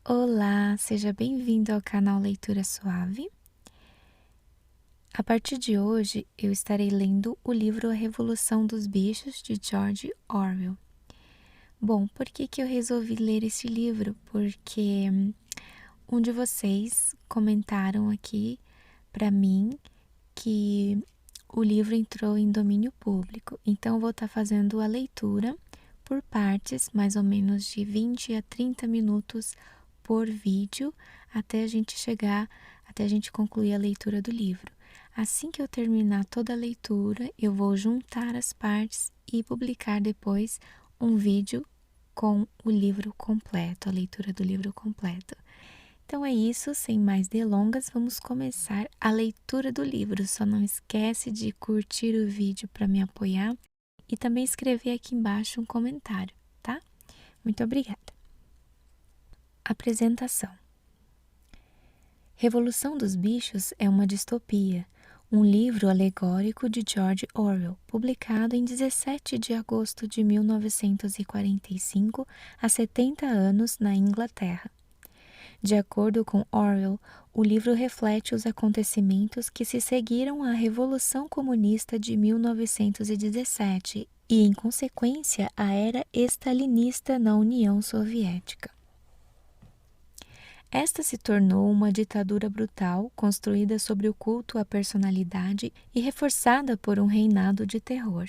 Olá, seja bem-vindo ao canal Leitura Suave. A partir de hoje, eu estarei lendo o livro A Revolução dos Bichos, de George Orwell. Bom, por que eu resolvi ler esse livro? Porque um de vocês comentaram aqui para mim que o livro entrou em domínio público. Então, eu vou estar fazendo a leitura por partes, mais ou menos de 20 a 30 minutos por vídeo, até a gente concluir a leitura do livro. Assim que eu terminar toda a leitura, eu vou juntar as partes e publicar depois um vídeo com o livro completo, a leitura do livro completo. Então é isso, sem mais delongas, vamos começar a leitura do livro. Só não esquece de curtir o vídeo para me apoiar e também escrever aqui embaixo um comentário, tá? Muito obrigada. Apresentação. Revolução dos Bichos é uma distopia, um livro alegórico de George Orwell, publicado em 17 de agosto de 1945, há 70 anos, na Inglaterra. De acordo com Orwell, o livro reflete os acontecimentos que se seguiram à Revolução Comunista de 1917 e, em consequência, à era stalinista na União Soviética. Esta se tornou uma ditadura brutal, construída sobre o culto à personalidade e reforçada por um reinado de terror.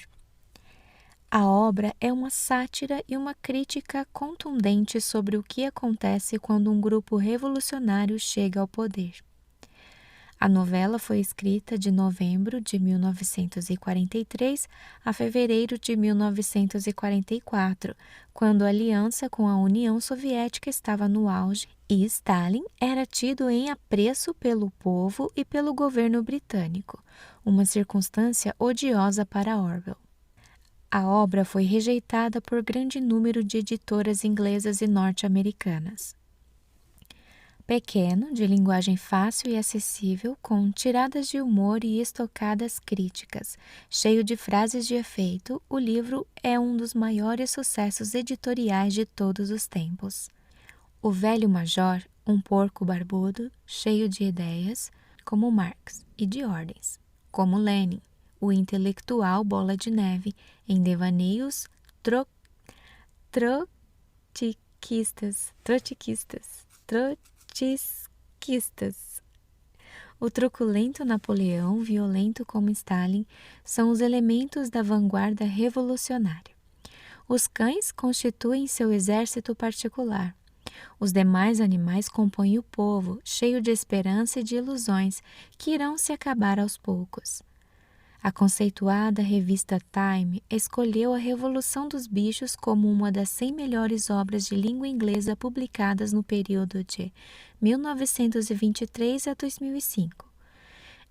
A obra é uma sátira e uma crítica contundente sobre o que acontece quando um grupo revolucionário chega ao poder. A novela foi escrita de novembro de 1943 a fevereiro de 1944, quando a aliança com a União Soviética estava no auge e Stalin era tido em apreço pelo povo e pelo governo britânico, uma circunstância odiosa para Orwell. A obra foi rejeitada por grande número de editoras inglesas e norte-americanas. Pequeno, de linguagem fácil e acessível, com tiradas de humor e estocadas críticas, cheio de frases de efeito, o livro é um dos maiores sucessos editoriais de todos os tempos. O velho major, um porco barbudo, cheio de ideias, como Marx, e de ordens, como Lenin, o intelectual bola de neve, em devaneios trotskistas. O truculento Napoleão, violento como Stalin, são os elementos da vanguarda revolucionária. Os cães constituem seu exército particular. Os demais animais compõem o povo, cheio de esperança e de ilusões, que irão se acabar aos poucos. A conceituada revista Time escolheu A Revolução dos Bichos como uma das 100 melhores obras de língua inglesa publicadas no período de 1923 a 2005.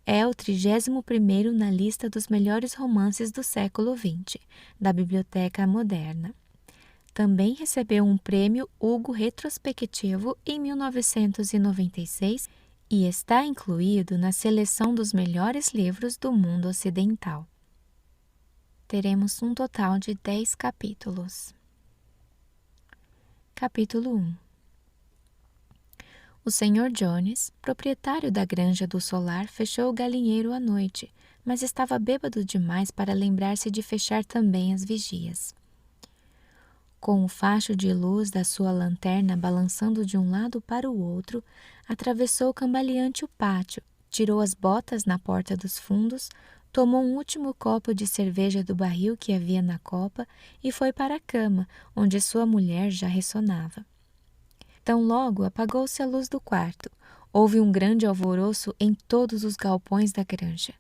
É o 31º na lista dos melhores romances do século XX, da Biblioteca Moderna. Também recebeu um prêmio Hugo retrospectivo em 1996 e está incluído na seleção dos melhores livros do mundo ocidental. Teremos um total de 10 capítulos. Capítulo 1. O Sr. Jones, proprietário da Granja do Solar, fechou o galinheiro à noite, mas estava bêbado demais para lembrar-se de fechar também as vigias. Com o facho de luz da sua lanterna balançando de um lado para o outro, atravessou cambaleante o pátio, tirou as botas na porta dos fundos, tomou um último copo de cerveja do barril que havia na copa e foi para a cama, onde sua mulher já ressonava. Tão logo apagou-se a luz do quarto. Houve um grande alvoroço em todos os galpões da granja.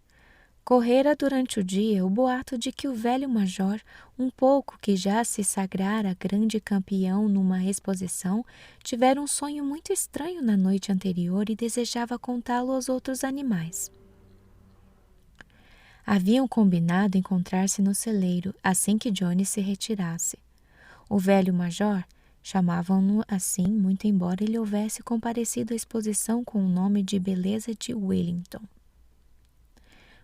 Correra durante o dia o boato de que o velho major, um pouco que já se sagrara grande campeão numa exposição, tivera um sonho muito estranho na noite anterior e desejava contá-lo aos outros animais. Haviam combinado encontrar-se no celeiro assim que Johnny se retirasse. O velho major, chamavam-no assim, muito embora ele houvesse comparecido à exposição com o nome de Beleza de Wellington.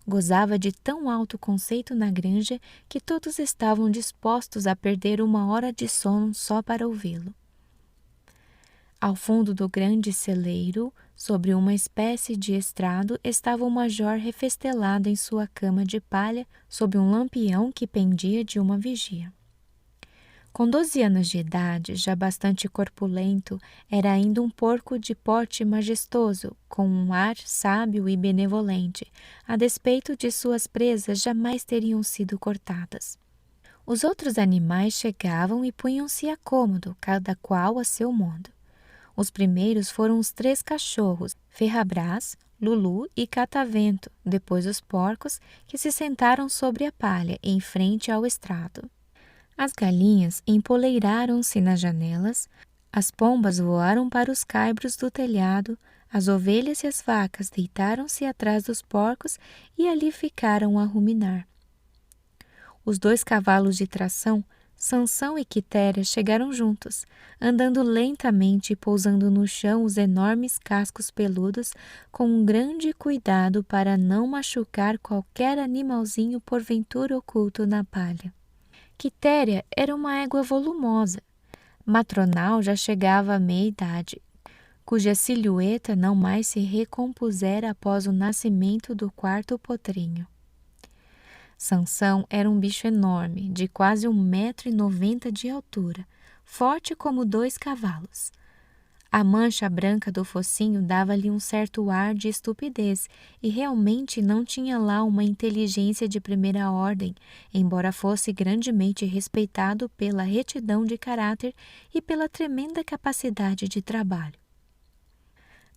Gozava de tão alto conceito na granja que todos estavam dispostos a perder uma hora de sono só para ouvi-lo. Ao fundo do grande celeiro, sobre uma espécie de estrado, estava o major refestelado em sua cama de palha, sob um lampião que pendia de uma vigia. Com 12 anos de idade, já bastante corpulento, era ainda um porco de porte majestoso, com um ar sábio e benevolente, a despeito de suas presas jamais teriam sido cortadas. Os outros animais chegavam e punham-se a cômodo, cada qual a seu modo. Os primeiros foram os 3 cachorros, Ferrabras, Lulu e Catavento, depois os porcos, que se sentaram sobre a palha, em frente ao estrado. As galinhas empoleiraram-se nas janelas, as pombas voaram para os caibros do telhado, as ovelhas e as vacas deitaram-se atrás dos porcos e ali ficaram a ruminar. Os 2 cavalos de tração, Sansão e Quitéria, chegaram juntos, andando lentamente e pousando no chão os enormes cascos peludos com um grande cuidado para não machucar qualquer animalzinho porventura oculto na palha. Quitéria era uma égua volumosa. Matronal já chegava à meia-idade, cuja silhueta não mais se recompusera após o nascimento do 4º potrinho. Sansão era um bicho enorme, de quase 1,90 m de altura, forte como 2 cavalos. A mancha branca do focinho dava-lhe um certo ar de estupidez e realmente não tinha lá uma inteligência de primeira ordem, embora fosse grandemente respeitado pela retidão de caráter e pela tremenda capacidade de trabalho.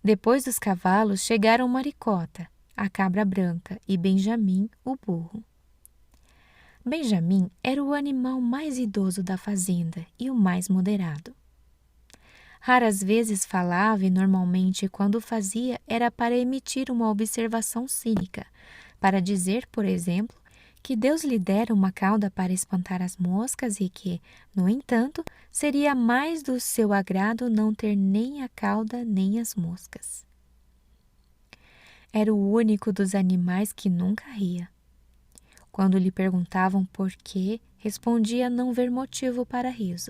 Depois dos cavalos chegaram Maricota, a cabra branca, e Benjamim, o burro. Benjamim era o animal mais idoso da fazenda e o mais moderado. Raras vezes falava e normalmente quando o fazia era para emitir uma observação cínica, para dizer, por exemplo, que Deus lhe dera uma cauda para espantar as moscas e que, no entanto, seria mais do seu agrado não ter nem a cauda nem as moscas. Era o único dos animais que nunca ria. Quando lhe perguntavam por quê, respondia não ver motivo para riso.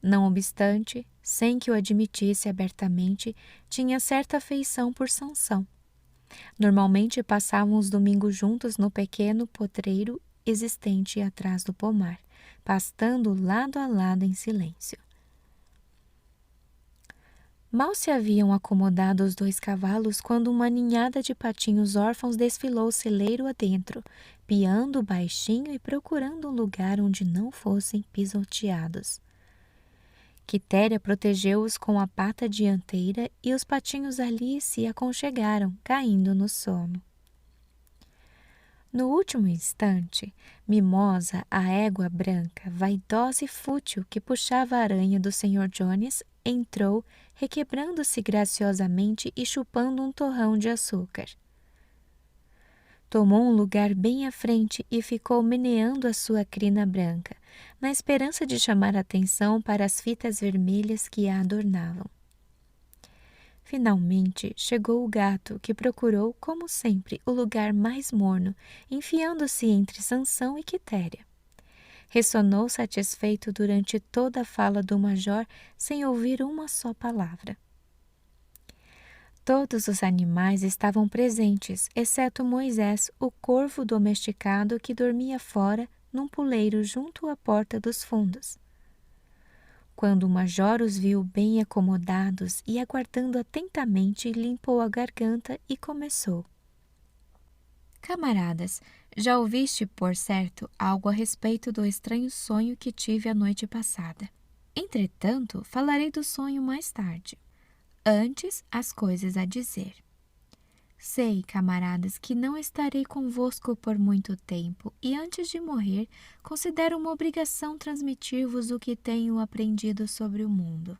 Não obstante, sem que o admitisse abertamente, tinha certa afeição por Sansão. Normalmente passavam os domingos juntos no pequeno potreiro existente atrás do pomar, pastando lado a lado em silêncio. Mal se haviam acomodado os 2 cavalos quando uma ninhada de patinhos órfãos desfilou o celeiro adentro, piando baixinho e procurando um lugar onde não fossem pisoteados. Quitéria protegeu-os com a pata dianteira e os patinhos ali se aconchegaram, caindo no sono. No último instante, Mimosa, a égua branca, vaidosa e fútil que puxava a aranha do Sr. Jones, entrou, requebrando-se graciosamente e chupando um torrão de açúcar. Tomou um lugar bem à frente e ficou meneando a sua crina branca, na esperança de chamar a atenção para as fitas vermelhas que a adornavam. Finalmente chegou o gato, que procurou, como sempre, o lugar mais morno, enfiando-se entre Sansão e Quitéria. Ressonou satisfeito durante toda a fala do major, sem ouvir uma só palavra. Todos os animais estavam presentes, exceto Moisés, o corvo domesticado que dormia fora, num puleiro junto à porta dos fundos. Quando o major os viu bem acomodados e aguardando atentamente, limpou a garganta e começou. Camaradas, já ouviste, por certo, algo a respeito do estranho sonho que tive a noite passada. Entretanto, falarei do sonho mais tarde. Antes, as coisas a dizer. Sei, camaradas, que não estarei convosco por muito tempo, e antes de morrer, considero uma obrigação transmitir-vos o que tenho aprendido sobre o mundo.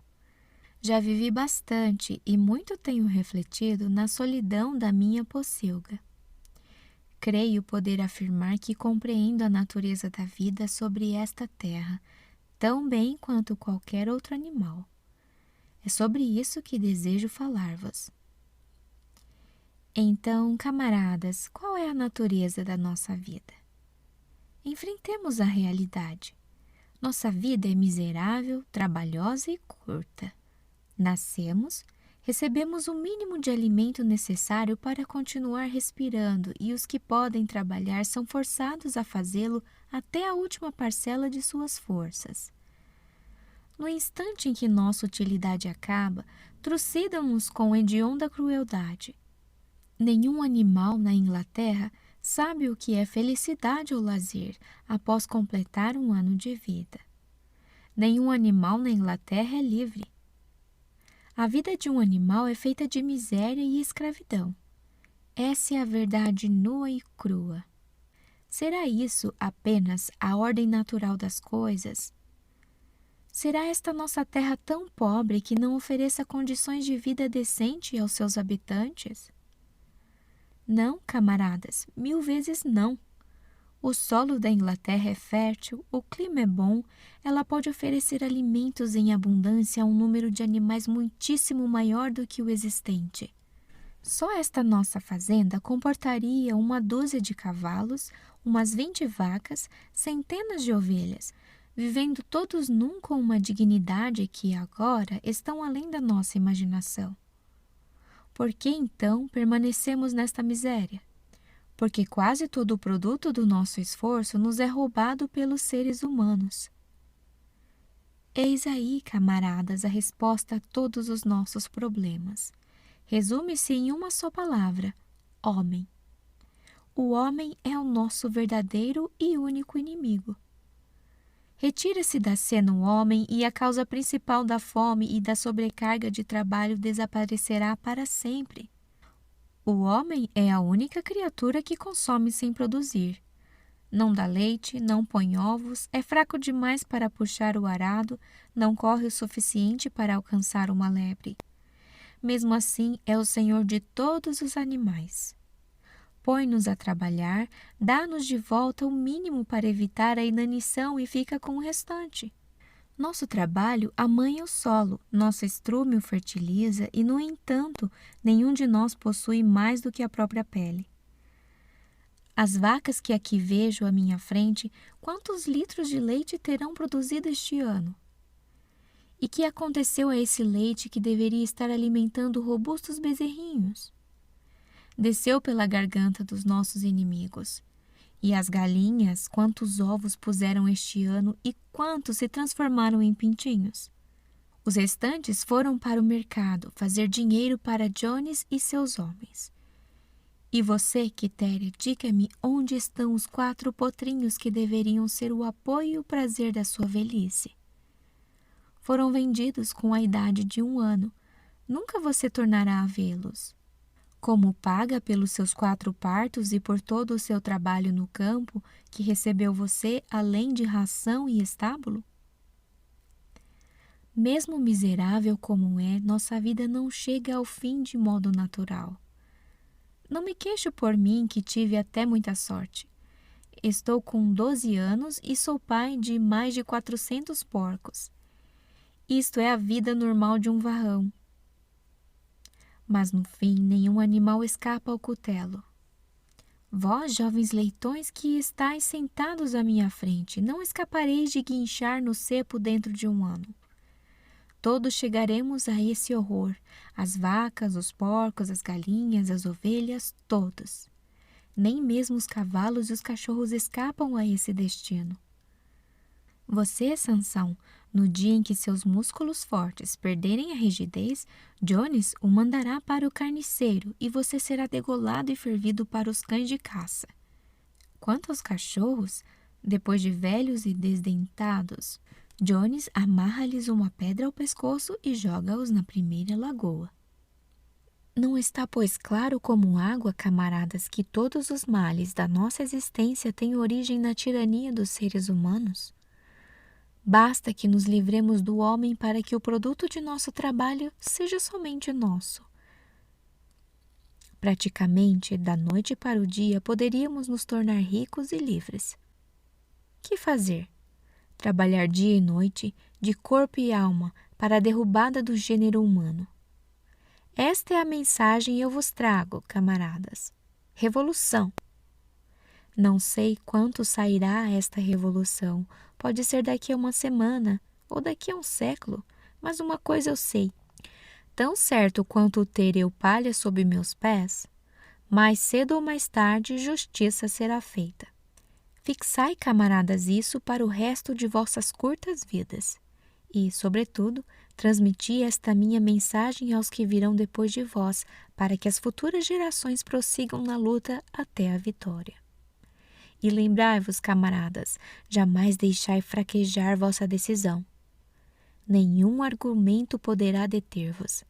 Já vivi bastante e muito tenho refletido na solidão da minha pocilga. Creio poder afirmar que compreendo a natureza da vida sobre esta terra, tão bem quanto qualquer outro animal. É sobre isso que desejo falar-vos. Então, camaradas, qual é a natureza da nossa vida? Enfrentemos a realidade. Nossa vida é miserável, trabalhosa e curta. Nascemos, recebemos o mínimo de alimento necessário para continuar respirando e os que podem trabalhar são forçados a fazê-lo até a última parcela de suas forças. No instante em que nossa utilidade acaba, trucidam-nos com hedionda crueldade. Nenhum animal na Inglaterra sabe o que é felicidade ou lazer após completar um ano de vida. Nenhum animal na Inglaterra é livre. A vida de um animal é feita de miséria e escravidão. Essa é a verdade nua e crua. Será isso apenas a ordem natural das coisas? Será esta nossa terra tão pobre que não ofereça condições de vida decente aos seus habitantes? Não, camaradas, 1000 vezes não. O solo da Inglaterra é fértil, o clima é bom, ela pode oferecer alimentos em abundância a um número de animais muitíssimo maior do que o existente. Só esta nossa fazenda comportaria uma dúzia de cavalos, umas 20 vacas, centenas de ovelhas, vivendo todos num com uma dignidade que agora estão além da nossa imaginação. Por que então permanecemos nesta miséria? Porque quase todo o produto do nosso esforço nos é roubado pelos seres humanos. Eis aí, camaradas, a resposta a todos os nossos problemas. Resume-se em uma só palavra: homem. O homem é o nosso verdadeiro e único inimigo. Retira-se da cena o homem e a causa principal da fome e da sobrecarga de trabalho desaparecerá para sempre. O homem é a única criatura que consome sem produzir. Não dá leite, não põe ovos, é fraco demais para puxar o arado, não corre o suficiente para alcançar uma lebre. Mesmo assim, é o senhor de todos os animais. Põe-nos a trabalhar, dá-nos de volta o mínimo para evitar a inanição e fica com o restante. Nosso trabalho amanha o solo, nosso estrume o fertiliza e, no entanto, nenhum de nós possui mais do que a própria pele. As vacas que aqui vejo à minha frente, quantos litros de leite terão produzido este ano? E que aconteceu a esse leite que deveria estar alimentando robustos bezerrinhos? Desceu pela garganta dos nossos inimigos. E as galinhas, quantos ovos puseram este ano e quantos se transformaram em pintinhos? Os restantes foram para o mercado fazer dinheiro para Jones e seus homens. E você, Quitéria, diga-me onde estão os 4 potrinhos que deveriam ser o apoio e o prazer da sua velhice? Foram vendidos com a idade de 1 ano. Nunca você tornará a vê-los. Como paga pelos seus 4 partos e por todo o seu trabalho no campo, que recebeu você além de ração e estábulo? Mesmo miserável como é, nossa vida não chega ao fim de modo natural. Não me queixo por mim, que tive até muita sorte. Estou com 12 anos e sou pai de mais de 400 porcos. Isto é a vida normal de um varrão. Mas no fim, nenhum animal escapa ao cutelo. Vós, jovens leitões que estáis sentados à minha frente, não escapareis de guinchar no cepo dentro de 1 ano. Todos chegaremos a esse horror, as vacas, os porcos, as galinhas, as ovelhas, todos. Nem mesmo os cavalos e os cachorros escapam a esse destino. Você, Sansão, no dia em que seus músculos fortes perderem a rigidez, Jones o mandará para o carniceiro e você será degolado e fervido para os cães de caça. Quanto aos cachorros, depois de velhos e desdentados, Jones amarra-lhes uma pedra ao pescoço e joga-os na primeira lagoa. Não está, pois, claro como água, camaradas, que todos os males da nossa existência têm origem na tirania dos seres humanos? Basta que nos livremos do homem para que o produto de nosso trabalho seja somente nosso. Praticamente, da noite para o dia, poderíamos nos tornar ricos e livres. Que fazer? Trabalhar dia e noite, de corpo e alma, para a derrubada do gênero humano. Esta é a mensagem que eu vos trago, camaradas. Revolução. Não sei quanto sairá esta revolução. Pode ser daqui a 1 semana ou daqui a 1 século, mas uma coisa eu sei. tão certo quanto ter eu palha sob meus pés, mais cedo ou mais tarde justiça será feita. Fixai, camaradas, isso para o resto de vossas curtas vidas. E, sobretudo, transmiti esta minha mensagem aos que virão depois de vós, para que as futuras gerações prossigam na luta até a vitória. E lembrai-vos, camaradas, jamais deixai fraquejar vossa decisão. Nenhum argumento poderá deter-vos.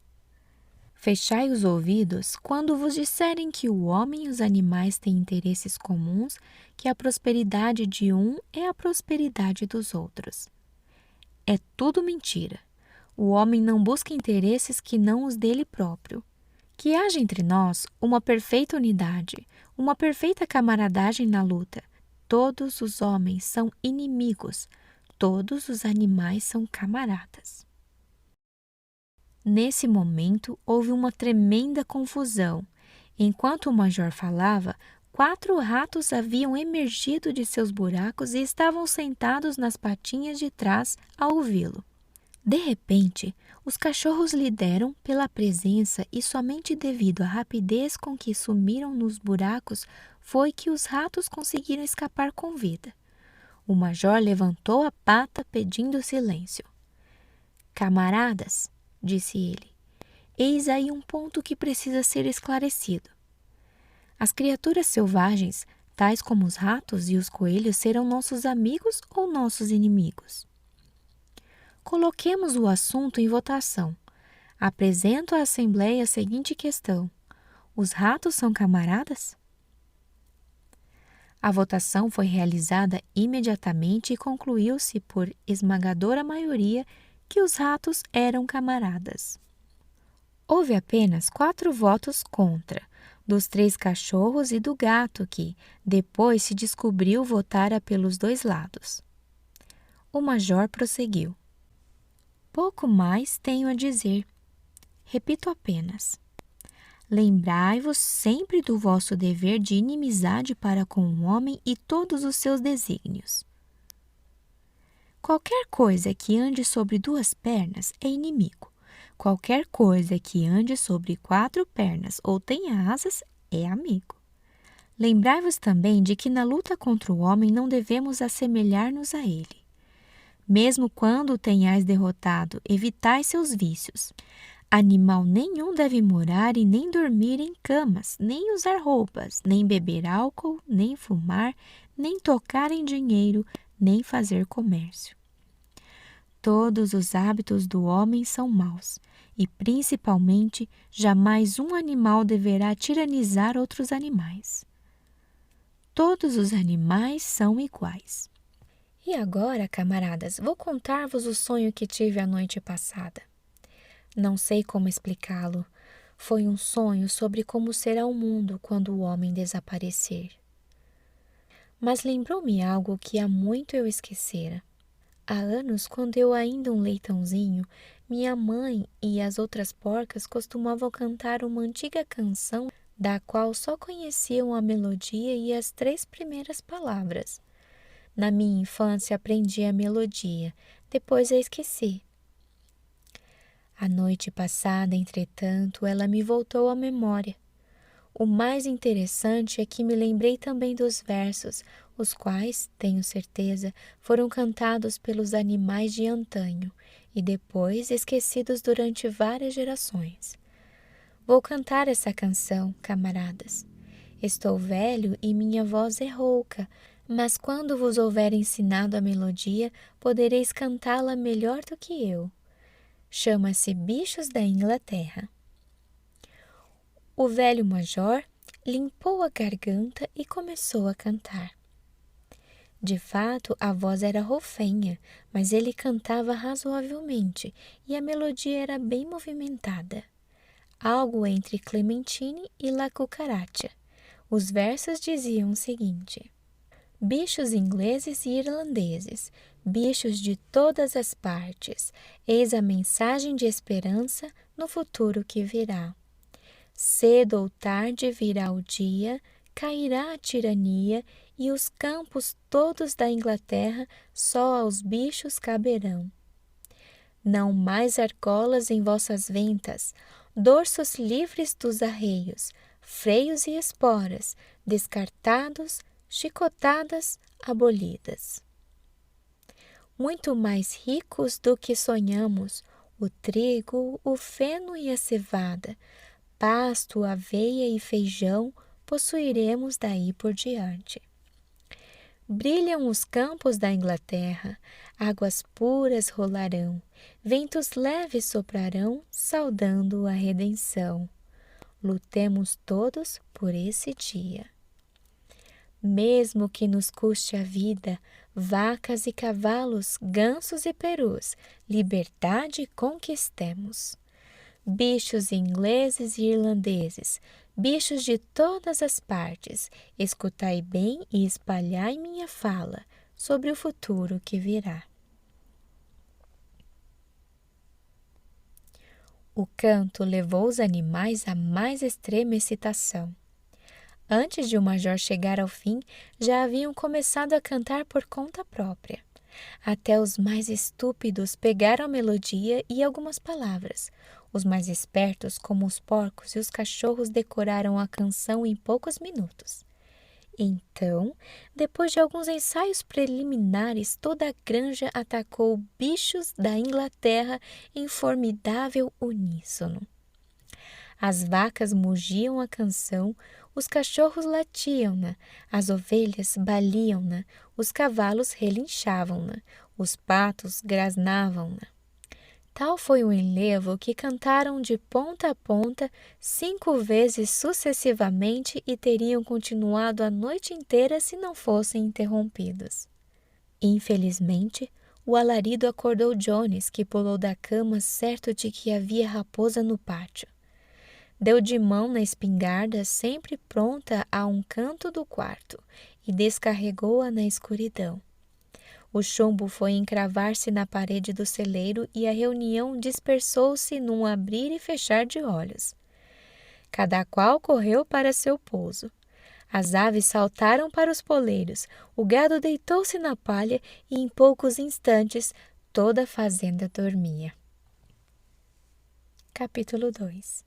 Fechai os ouvidos quando vos disserem que o homem e os animais têm interesses comuns, que a prosperidade de um é a prosperidade dos outros. É tudo mentira. O homem não busca interesses que não os dele próprio. Que haja entre nós uma perfeita unidade, uma perfeita camaradagem na luta. Todos os homens são inimigos, todos os animais são camaradas. Nesse momento, houve uma tremenda confusão. Enquanto o major falava, 4 ratos haviam emergido de seus buracos e estavam sentados nas patinhas de trás a ouvi-lo. De repente, os cachorros lhe deram pela presença e somente devido à rapidez com que sumiram nos buracos foi que os ratos conseguiram escapar com vida. O major levantou a pata pedindo silêncio. Camaradas, disse ele, eis aí um ponto que precisa ser esclarecido. As criaturas selvagens, tais como os ratos e os coelhos, serão nossos amigos ou nossos inimigos? Coloquemos o assunto em votação. Apresento à Assembleia a seguinte questão: os ratos são camaradas? A votação foi realizada imediatamente e concluiu-se por esmagadora maioria que os ratos eram camaradas. Houve apenas 4 votos contra, dos 3 cachorros e do gato que, depois se descobriu, votara pelos 2 lados. O major prosseguiu. Pouco mais tenho a dizer. Repito apenas. Lembrai-vos sempre do vosso dever de inimizade para com o homem e todos os seus desígnios. Qualquer coisa que ande sobre 2 pernas é inimigo. Qualquer coisa que ande sobre 4 pernas ou tenha asas é amigo. Lembrai-vos também de que na luta contra o homem não devemos assemelhar-nos a ele. Mesmo quando o tenhais derrotado, evitai seus vícios. Animal nenhum deve morar e nem dormir em camas, nem usar roupas, nem beber álcool, nem fumar, nem tocar em dinheiro, nem fazer comércio. Todos os hábitos do homem são maus, e principalmente jamais um animal deverá tiranizar outros animais. Todos os animais são iguais. E agora, camaradas, vou contar-vos o sonho que tive a noite passada. Não sei como explicá-lo. Foi um sonho sobre como será o mundo quando o homem desaparecer. Mas lembrou-me algo que há muito eu esquecera. Há anos, quando eu ainda um leitãozinho, minha mãe e as outras porcas costumavam cantar uma antiga canção da qual só conheciam a melodia e as 3 primeiras palavras. Na minha infância aprendi a melodia, depois a esqueci. A noite passada, entretanto, ela me voltou à memória. O mais interessante é que me lembrei também dos versos, os quais, tenho certeza, foram cantados pelos animais de antanho e depois esquecidos durante várias gerações. Vou cantar essa canção, camaradas. Estou velho e minha voz é rouca, mas quando vos houver ensinado a melodia, podereis cantá-la melhor do que eu. Chama-se Bichos da Inglaterra. O velho major limpou a garganta e começou a cantar. De fato, a voz era rofenha, mas ele cantava razoavelmente e a melodia era bem movimentada. Algo entre Clementine e La Cucaracha. Os versos diziam o seguinte: bichos ingleses e irlandeses, bichos de todas as partes, eis a mensagem de esperança no futuro que virá. Cedo ou tarde virá o dia, cairá a tirania e os campos todos da Inglaterra só aos bichos caberão. Não mais argolas em vossas ventas, dorsos livres dos arreios, freios e esporas, descartados, chicotadas, abolidas. Muito mais ricos do que sonhamos, o trigo, o feno e a cevada, pasto, aveia e feijão possuiremos daí por diante. Brilham os campos da Inglaterra, águas puras rolarão, ventos leves soprarão, saudando a redenção. Lutemos todos por esse dia. Mesmo que nos custe a vida, vacas e cavalos, gansos e perus, liberdade conquistemos. Bichos ingleses e irlandeses, bichos de todas as partes, escutai bem e espalhai minha fala sobre o futuro que virá. O canto levou os animais à mais extrema excitação. Antes de o major chegar ao fim, já haviam começado a cantar por conta própria. Até os mais estúpidos pegaram a melodia e algumas palavras. Os mais espertos, como os porcos e os cachorros, decoraram a canção em poucos minutos. Então, depois de alguns ensaios preliminares, toda a granja atacou bichos da Inglaterra em formidável uníssono. As vacas mugiam a canção, os cachorros latiam-na, as ovelhas baliam-na, os cavalos relinchavam-na, os patos grasnavam-na. Tal foi o enlevo que cantaram de ponta a ponta 5 vezes sucessivamente e teriam continuado a noite inteira se não fossem interrompidos. Infelizmente, o alarido acordou Jones, que pulou da cama certo de que havia raposa no pátio. Deu de mão na espingarda, sempre pronta a um canto do quarto, e descarregou-a na escuridão. O chumbo foi encravar-se na parede do celeiro e a reunião dispersou-se num abrir e fechar de olhos. Cada qual correu para seu pouso. As aves saltaram para os poleiros, o gado deitou-se na palha e em poucos instantes toda a fazenda dormia. Capítulo 2.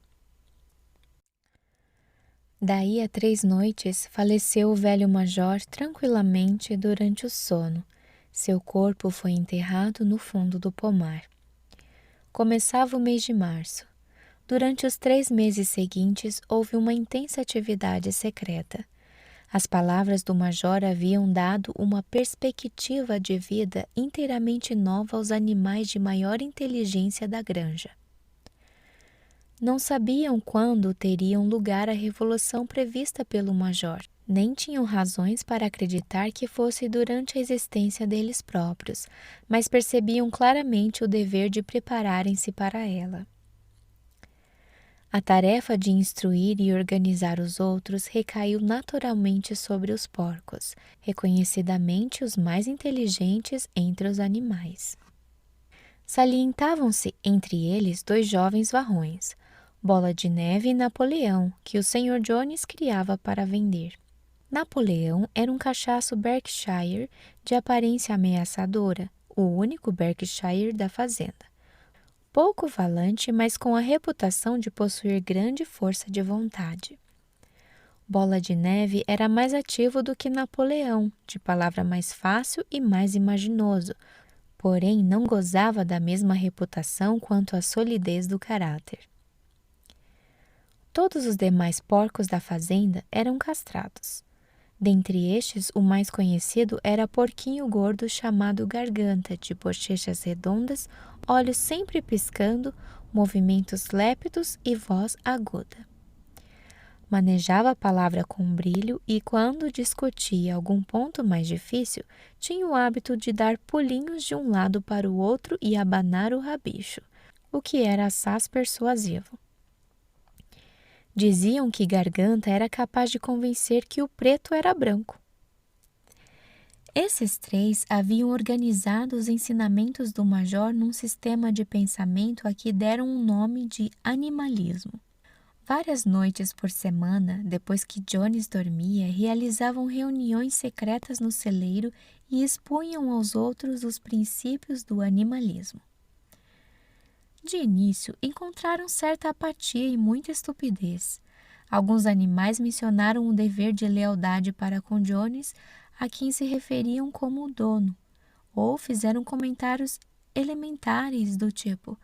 Daí a 3 noites faleceu o velho major tranquilamente durante o sono. Seu corpo foi enterrado no fundo do pomar. Começava o mês de março. Durante os 3 meses seguintes houve uma intensa atividade secreta. As palavras do major haviam dado uma perspectiva de vida inteiramente nova aos animais de maior inteligência da granja. Não sabiam quando teriam lugar a revolução prevista pelo major, nem tinham razões para acreditar que fosse durante a existência deles próprios, mas percebiam claramente o dever de prepararem-se para ela. A tarefa de instruir e organizar os outros recaiu naturalmente sobre os porcos, reconhecidamente os mais inteligentes entre os animais. Salientavam-se entre eles 2 jovens varrões, Bola de Neve e Napoleão, que o Sr. Jones criava para vender. Napoleão era um cachaço Berkshire de aparência ameaçadora, o único Berkshire da fazenda. Pouco valante, mas com a reputação de possuir grande força de vontade. Bola de Neve era mais ativo do que Napoleão, de palavra mais fácil e mais imaginoso, porém não gozava da mesma reputação quanto a solidez do caráter. Todos os demais porcos da fazenda eram castrados. Dentre estes, o mais conhecido era porquinho gordo chamado Garganta, de bochechas redondas, olhos sempre piscando, movimentos lépidos e voz aguda. Manejava a palavra com brilho e, quando discutia algum ponto mais difícil, tinha o hábito de dar pulinhos de um lado para o outro e abanar o rabicho, o que era assaz persuasivo. Diziam que Garganta era capaz de convencer que o preto era branco. Esses 3 haviam organizado os ensinamentos do major num sistema de pensamento a que deram um nome de animalismo. Várias noites por semana, depois que Jones dormia, realizavam reuniões secretas no celeiro e expunham aos outros os princípios do animalismo. De início, encontraram certa apatia e muita estupidez. Alguns animais mencionaram o dever de lealdade para com Jones, a quem se referiam como o dono, ou fizeram comentários elementares do tipo: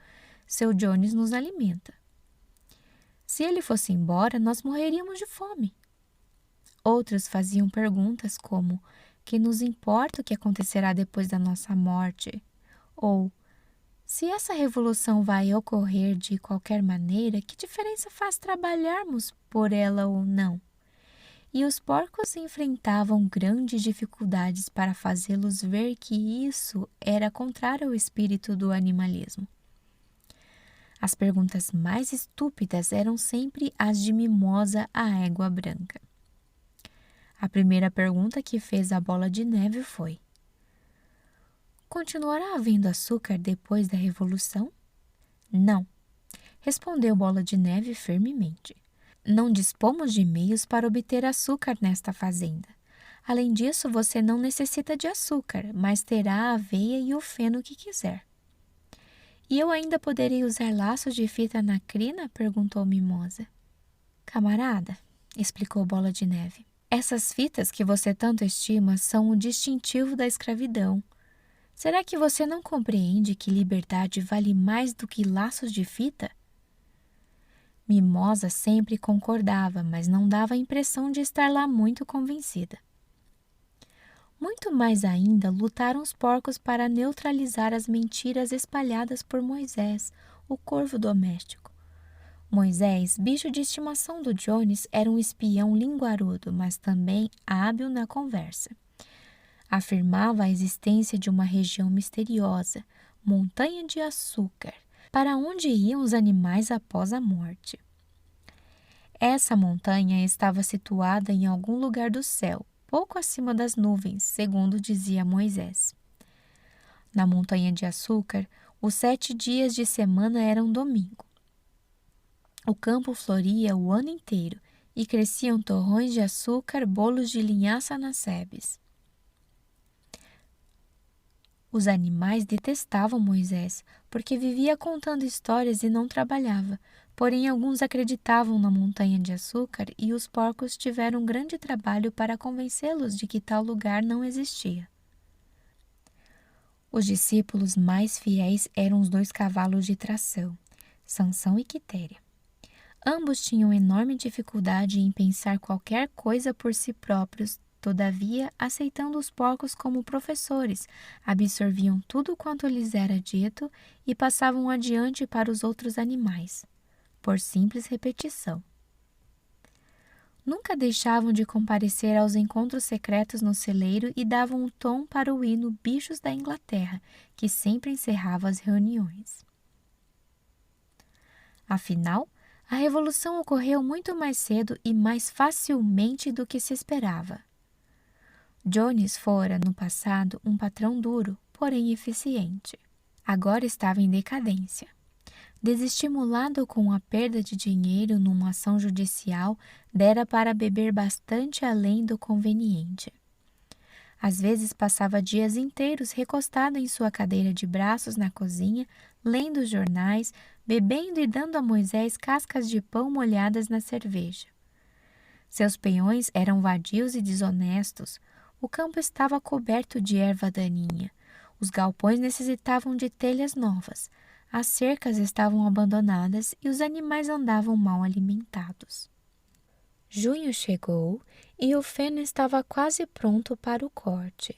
seu Jones nos alimenta. Se ele fosse embora, nós morreríamos de fome. Outros faziam perguntas como: que nos importa o que acontecerá depois da nossa morte? Ou: se essa revolução vai ocorrer de qualquer maneira, que diferença faz trabalharmos por ela ou não? E os porcos enfrentavam grandes dificuldades para fazê-los ver que isso era contrário ao espírito do animalismo. As perguntas mais estúpidas eram sempre as de Mimosa, a égua branca. A primeira pergunta que fez a Bola de Neve foi: continuará havendo açúcar depois da Revolução? Não, respondeu Bola de Neve firmemente. Não dispomos de meios para obter açúcar nesta fazenda. Além disso, você não necessita de açúcar, mas terá a aveia e o feno que quiser. E eu ainda poderei usar laços de fita na crina? Perguntou Mimosa. Camarada, explicou Bola de Neve, essas fitas que você tanto estima são o distintivo da escravidão. Será que você não compreende que liberdade vale mais do que laços de fita? Mimosa sempre concordava, mas não dava a impressão de estar lá muito convencida. Muito mais ainda lutaram os porcos para neutralizar as mentiras espalhadas por Moisés, o corvo doméstico. Moisés, bicho de estimação do Jones, era um espião linguarudo, mas também hábil na conversa. Afirmava a existência de uma região misteriosa, montanha de açúcar, para onde iam os animais após a morte. Essa montanha estava situada em algum lugar do céu, pouco acima das nuvens, segundo dizia Moisés. Na montanha de açúcar, os 7 dias de semana eram domingo. O campo floria o ano inteiro e cresciam torrões de açúcar, bolos de linhaça nas sebes. Os animais detestavam Moisés, porque vivia contando histórias e não trabalhava, porém alguns acreditavam na montanha de açúcar e os porcos tiveram grande trabalho para convencê-los de que tal lugar não existia. Os discípulos mais fiéis eram os 2 cavalos de tração, Sansão e Quitéria. Ambos tinham enorme dificuldade em pensar qualquer coisa por si próprios. Todavia, aceitando os porcos como professores, absorviam tudo quanto lhes era dito e passavam adiante para os outros animais, por simples repetição. Nunca deixavam de comparecer aos encontros secretos no celeiro e davam o tom para o hino Bichos da Inglaterra, que sempre encerrava as reuniões. Afinal, a revolução ocorreu muito mais cedo e mais facilmente do que se esperava. Jones fora, no passado, um patrão duro, porém eficiente. Agora estava em decadência. Desestimulado com a perda de dinheiro numa ação judicial, dera para beber bastante além do conveniente. Às vezes passava dias inteiros recostado em sua cadeira de braços na cozinha, lendo os jornais, bebendo e dando a Moisés cascas de pão molhadas na cerveja. Seus peões eram vadios e desonestos. O campo estava coberto de erva daninha. Os galpões necessitavam de telhas novas. As cercas estavam abandonadas e os animais andavam mal alimentados. Junho chegou e o feno estava quase pronto para o corte.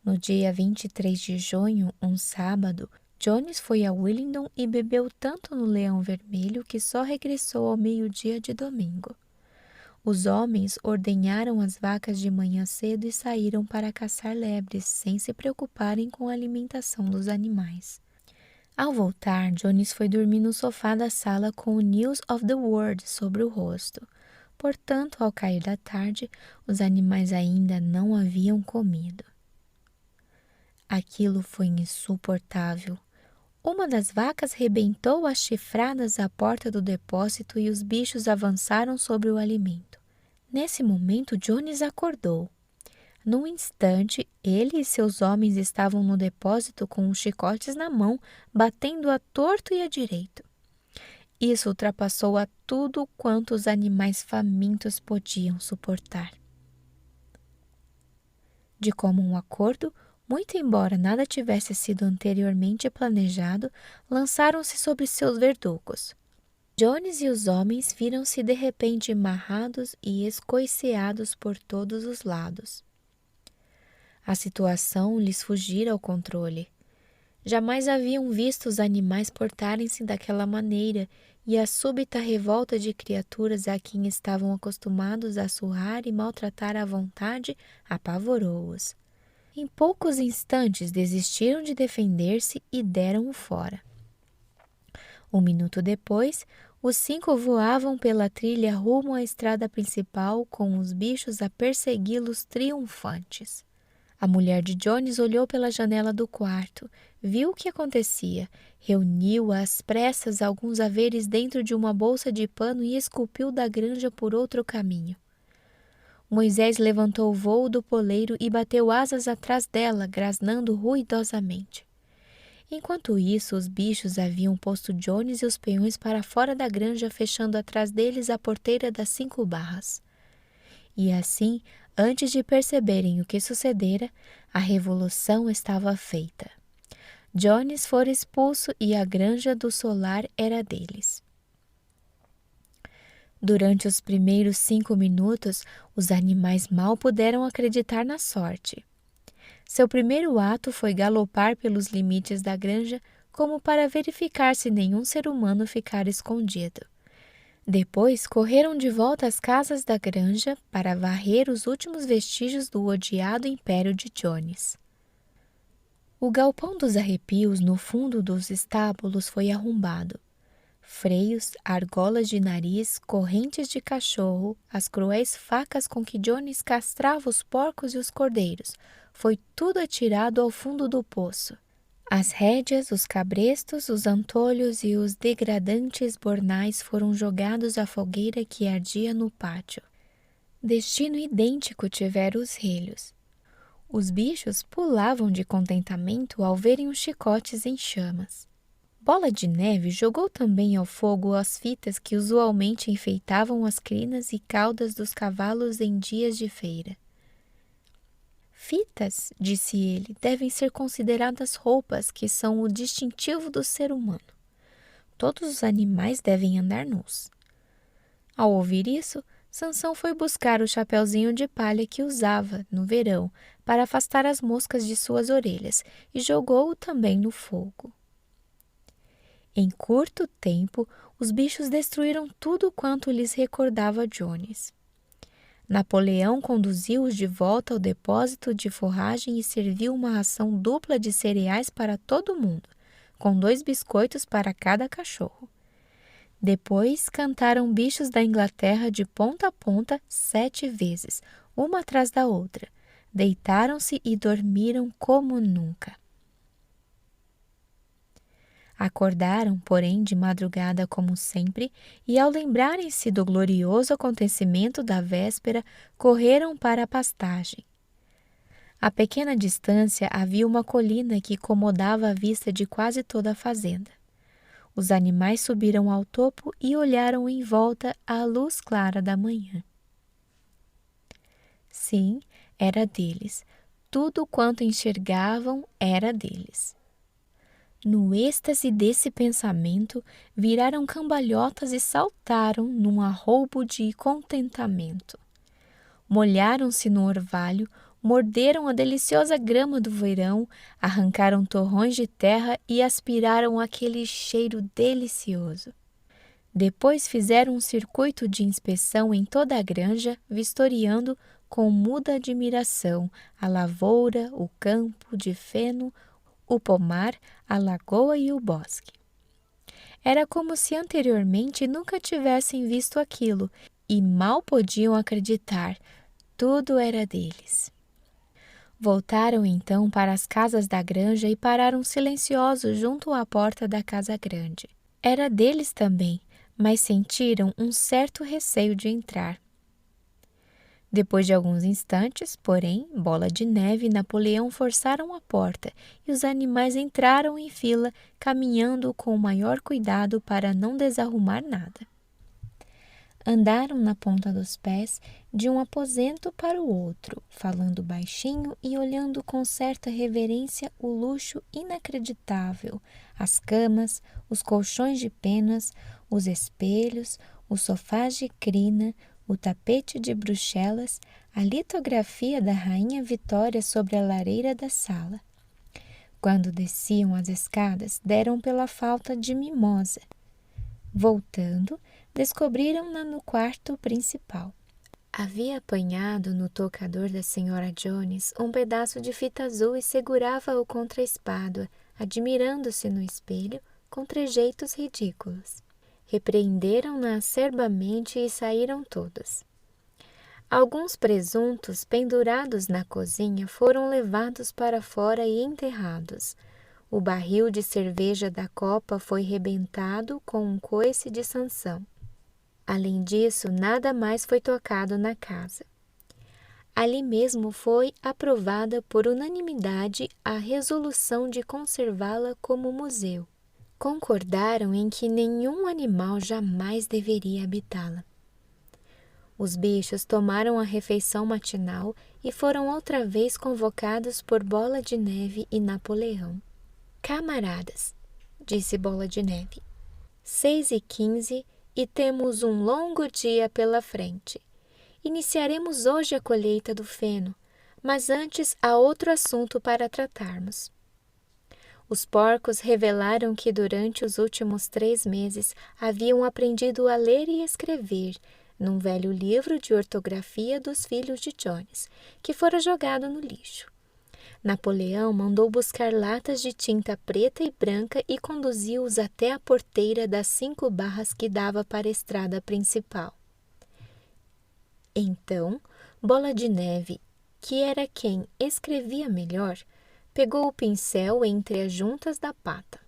No dia 23 de junho, um sábado, Jones foi a Willingdon e bebeu tanto no Leão Vermelho que só regressou ao meio-dia de domingo. Os homens ordenharam as vacas de manhã cedo e saíram para caçar lebres, sem se preocuparem com a alimentação dos animais. Ao voltar, Jones foi dormir no sofá da sala com o News of the World sobre o rosto. Portanto, ao cair da tarde, os animais ainda não haviam comido. Aquilo foi insuportável. Uma das vacas rebentou as chifradas à porta do depósito e os bichos avançaram sobre o alimento. Nesse momento, Jones acordou. Num instante, ele e seus homens estavam no depósito com os chicotes na mão, batendo a torto e a direito. Isso ultrapassou a tudo quanto os animais famintos podiam suportar. De comum acordo, muito embora nada tivesse sido anteriormente planejado, lançaram-se sobre seus verdugos. Jones e os homens viram-se de repente amarrados e escoiceados por todos os lados. A situação lhes fugira ao controle. Jamais haviam visto os animais portarem-se daquela maneira, e a súbita revolta de criaturas a quem estavam acostumados a surrar e maltratar à vontade apavorou-os. Em poucos instantes desistiram de defender-se e deram-o fora. Um minuto depois, os 5 voavam pela trilha rumo à estrada principal, com os bichos a persegui-los triunfantes. A mulher de Jones olhou pela janela do quarto, viu o que acontecia, reuniu às pressas alguns haveres dentro de uma bolsa de pano e esculpiu da granja por outro caminho. Moisés levantou o vôo do poleiro e bateu asas atrás dela, grasnando ruidosamente. Enquanto isso, os bichos haviam posto Jones e os peões para fora da granja, fechando atrás deles a porteira das 5 barras. E assim, antes de perceberem o que sucedera, a revolução estava feita. Jones fora expulso e a granja do solar era deles. Durante os primeiros 5 minutos, os animais mal puderam acreditar na sorte. Seu primeiro ato foi galopar pelos limites da granja, como para verificar se nenhum ser humano ficara escondido. Depois, correram de volta às casas da granja para varrer os últimos vestígios do odiado império de Jones. O galpão dos arrepios no fundo dos estábulos foi arrombado. Freios, argolas de nariz, correntes de cachorro, as cruéis facas com que Jones castrava os porcos e os cordeiros, foi tudo atirado ao fundo do poço. As rédeas, os cabrestos, os antolhos e os degradantes bornais foram jogados à fogueira que ardia no pátio. Destino idêntico tiveram os relhos. Os bichos pulavam de contentamento ao verem os chicotes em chamas. Bola de Neve jogou também ao fogo as fitas que usualmente enfeitavam as crinas e caudas dos cavalos em dias de feira. Fitas, disse ele, devem ser consideradas roupas que são o distintivo do ser humano. Todos os animais devem andar nus. Ao ouvir isso, Sansão foi buscar o chapeuzinho de palha que usava, no verão, para afastar as moscas de suas orelhas e jogou-o também no fogo. Em curto tempo, os bichos destruíram tudo quanto lhes recordava Jones. Napoleão conduziu-os de volta ao depósito de forragem e serviu uma ração dupla de cereais para todo mundo, com 2 biscoitos para cada cachorro. Depois cantaram bichos da Inglaterra de ponta a ponta 7 vezes, uma atrás da outra. Deitaram-se e dormiram como nunca. Acordaram, porém, de madrugada como sempre, e ao lembrarem-se do glorioso acontecimento da véspera, correram para a pastagem. A pequena distância havia uma colina que incomodava a vista de quase toda a fazenda. Os animais subiram ao topo e olharam em volta à luz clara da manhã. Sim, era deles. Tudo quanto enxergavam era deles. No êxtase desse pensamento, viraram cambalhotas e saltaram num arroubo de contentamento. Molharam-se no orvalho, morderam a deliciosa grama do verão, arrancaram torrões de terra e aspiraram aquele cheiro delicioso. Depois fizeram um circuito de inspeção em toda a granja, vistoriando com muda admiração a lavoura, o campo de feno, o pomar, a lagoa e o bosque. Era como se anteriormente nunca tivessem visto aquilo e mal podiam acreditar, tudo era deles. Voltaram então para as casas da granja e pararam silenciosos junto à porta da casa grande. Era deles também, mas sentiram um certo receio de entrar. Depois de alguns instantes, porém, Bola de Neve e Napoleão forçaram a porta e os animais entraram em fila, caminhando com o maior cuidado para não desarrumar nada. Andaram na ponta dos pés de um aposento para o outro, falando baixinho e olhando com certa reverência o luxo inacreditável, as camas, os colchões de penas, os espelhos, os sofás de crina, o tapete de Bruxelas, a litografia da Rainha Vitória sobre a lareira da sala. Quando desciam as escadas, deram pela falta de mimosa. Voltando, descobriram-na no quarto principal. Havia apanhado no toucador da Sra. Jones um pedaço de fita azul e segurava-o contra a espádua, admirando-se no espelho com trejeitos ridículos. Repreenderam-na acerbamente e saíram todos. Alguns presuntos pendurados na cozinha foram levados para fora e enterrados. O barril de cerveja da copa foi rebentado com um coice de Sansão. Além disso, nada mais foi tocado na casa. Ali mesmo foi aprovada por unanimidade a resolução de conservá-la como museu. Concordaram em que nenhum animal jamais deveria habitá-la. Os bichos tomaram a refeição matinal e foram outra vez convocados por Bola de Neve e Napoleão. Camaradas, disse Bola de Neve, 6h15 e temos um longo dia pela frente. Iniciaremos hoje a colheita do feno, mas antes há outro assunto para tratarmos. Os porcos revelaram que durante os últimos 3 meses haviam aprendido a ler e escrever num velho livro de ortografia dos filhos de Jones, que fora jogado no lixo. Napoleão mandou buscar latas de tinta preta e branca e conduziu-os até a porteira das 5 barras que dava para a estrada principal. Então, Bola de Neve, que era quem escrevia melhor, pegou o pincel entre as juntas da pata,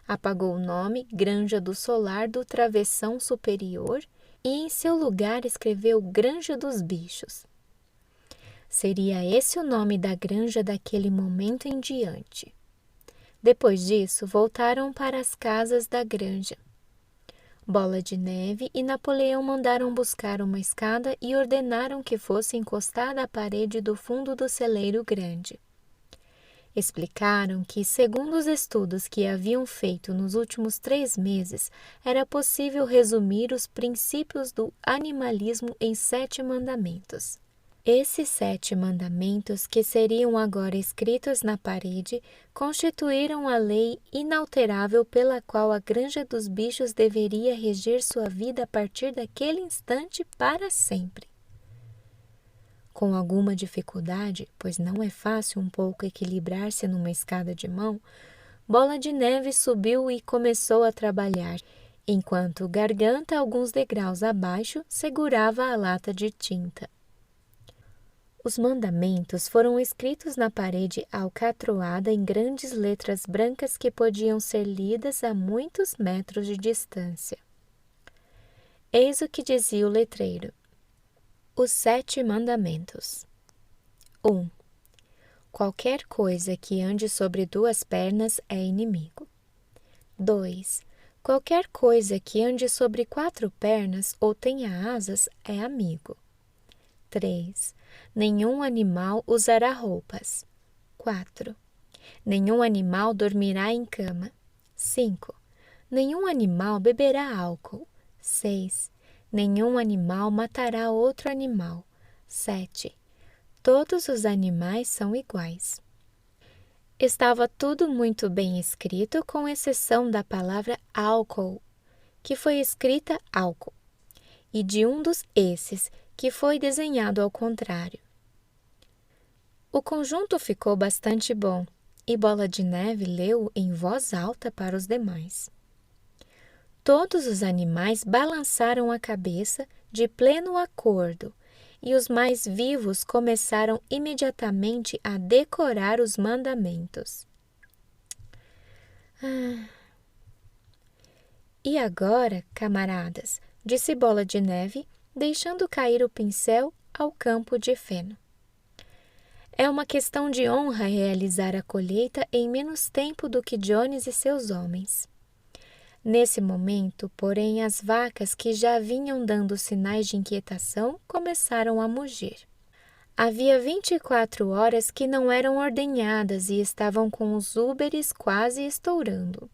apagou o nome Granja do Solar do travessão superior e em seu lugar escreveu Granja dos Bichos. Seria esse o nome da granja daquele momento em diante. Depois disso, voltaram para as casas da granja. Bola de Neve e Napoleão mandaram buscar uma escada e ordenaram que fosse encostada à parede do fundo do celeiro grande. Explicaram que, segundo os estudos que haviam feito nos últimos 3 meses, era possível resumir os princípios do animalismo em 7 mandamentos. Esses 7 mandamentos, que seriam agora escritos na parede, constituíram a lei inalterável pela qual a Granja dos Bichos deveria reger sua vida a partir daquele instante para sempre. Com alguma dificuldade, pois não é fácil um pouco equilibrar-se numa escada de mão, Bola de Neve subiu e começou a trabalhar, enquanto Garganta, alguns degraus abaixo, segurava a lata de tinta. Os mandamentos foram escritos na parede alcatroada em grandes letras brancas que podiam ser lidas a muitos metros de distância. Eis o que dizia o letreiro. Os 7 mandamentos. 1. Qualquer coisa que ande sobre 2 pernas é inimigo. 2. Qualquer coisa que ande sobre 4 pernas ou tenha asas é amigo. 3. Nenhum animal usará roupas. 4. Nenhum animal dormirá em cama. 5. Nenhum animal beberá álcool. 6. Nenhum animal matará outro animal. 7. Todos os animais são iguais. Estava tudo muito bem escrito, com exceção da palavra álcool, que foi escrita álcool, e de um dos esses, que foi desenhado ao contrário. O conjunto ficou bastante bom, e Bola de Neve leu em voz alta para os demais. Todos os animais balançaram a cabeça de pleno acordo, e os mais vivos começaram imediatamente a decorar os mandamentos. E agora, camaradas, disse Bola de Neve, deixando cair o pincel ao campo de feno. É uma questão de honra realizar a colheita em menos tempo do que Jones e seus homens. Nesse momento, porém, as vacas que já vinham dando sinais de inquietação começaram a mugir. Havia 24 horas que não eram ordenhadas e estavam com os úberes quase estourando.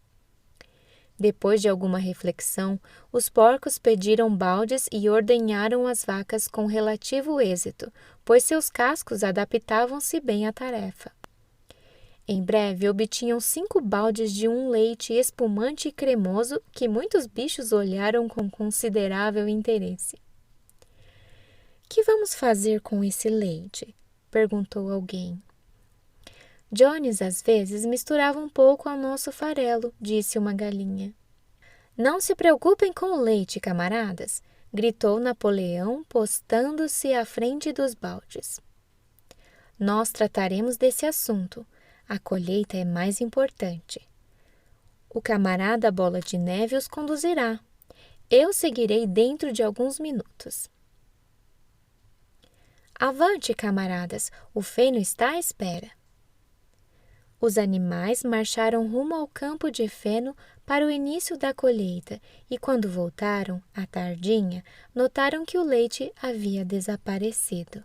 Depois de alguma reflexão, os porcos pediram baldes e ordenharam as vacas com relativo êxito, pois seus cascos adaptavam-se bem à tarefa. Em breve obtinham 5 baldes de um leite espumante e cremoso que muitos bichos olharam com considerável interesse. "Que vamos fazer com esse leite?" perguntou alguém. "Jones às vezes misturava um pouco ao nosso farelo", disse uma galinha. "Não se preocupem com o leite, camaradas", gritou Napoleão, postando-se à frente dos baldes. "Nós trataremos desse assunto. A colheita é mais importante. O camarada Bola de Neve os conduzirá. Eu seguirei dentro de alguns minutos." "Avante, camaradas, o feno está à espera." Os animais marcharam rumo ao campo de feno para o início da colheita e, quando voltaram, à tardinha, notaram que o leite havia desaparecido.